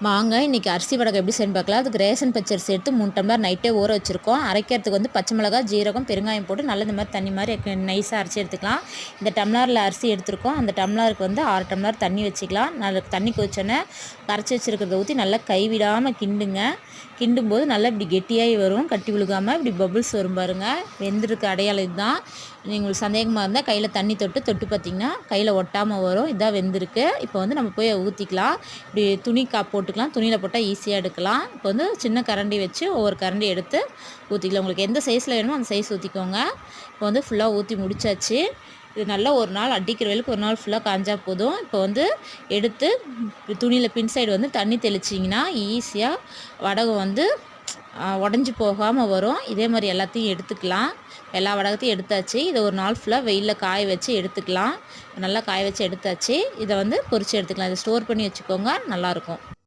வாங்க இன்றைக்கி அரிசி வடகம் எப்படி செய்யணும்னு பார்க்கலாம். அதுக்கு ரேஷன் பச்சரிசி எடுத்து 3 டம்ளர் நைட்டே ஊற வச்சுருக்கோம். அரைக்கிறதுக்கு வந்து பச்சை மிளகா, ஜீரகம், பெருங்காயம் போட்டு நல்லா இந்த மாதிரி தண்ணி மாதிரி நைஸாக அரைச்சி எடுத்துக்கலாம். இந்த டம்ளரில் அரிசி எடுத்துருக்கோம். அந்த டம்ளருக்கு வந்து 6 டம்ளர் தண்ணி வச்சுக்கலாம். நல்லா தண்ணி கொதிச்சோன்னே கரைச்சி வச்சுருக்கிறத ஊற்றி நல்லா கைவிடாமல் கிண்டுங்க. கிண்டும்போது நல்லா இப்படி கெட்டியாகி வரும், கட்டி விழுகாமல் இப்படி பபுள்ஸ் வரும் பாருங்கள். வெந்திருக்கு அடையாளம் இதுதான். உங்களுக்கு சந்தேகமாக இருந்தால் கையில் தண்ணி தொட்டு பார்த்திங்கன்னா கையில் ஒட்டாமல் வரும். இதான் வெந்திருக்கு. இப்போ வந்து நம்ம போய் ஊற்றிக்கலாம். இப்படி துணி போட்டுக்கலாம். துணியில் போட்டால் ஈஸியாக எடுக்கலாம். இப்போ வந்து சின்ன கரண்டி வச்சு ஒவ்வொரு கரண்டி எடுத்து ஊற்றிக்கலாம். உங்களுக்கு எந்த சைஸில் வேணுமோ அந்த சைஸ் ஊற்றிக்கோங்க. இப்போ வந்து ஃபுல்லாக ஊற்றி முடிச்சாச்சு. இது நல்லா ஒரு நாள் அடிக்கிற வேலைக்கு ஒரு நாள் ஃபுல்லாக காஞ்சா போதும். இப்போ வந்து எடுத்து துணியில் பின் சைடு வந்து தண்ணி தெளிச்சிங்கன்னா ஈஸியாக வடகம் வந்து உடஞ்சி போகாமல் வரும். இதே மாதிரி எல்லாத்தையும் எடுத்துக்கலாம். எல்லா வடகத்தையும் எடுத்தாச்சு. இதை ஒரு நாள் ஃபுல்லாக வெயிலில் காய வச்சு எடுத்துக்கலாம். நல்லா காய வச்சு எடுத்தாச்சு. இதை வந்து பொரித்து எடுத்துக்கலாம். இதை ஸ்டோர் பண்ணி வச்சுக்கோங்க, நல்லாயிருக்கும்.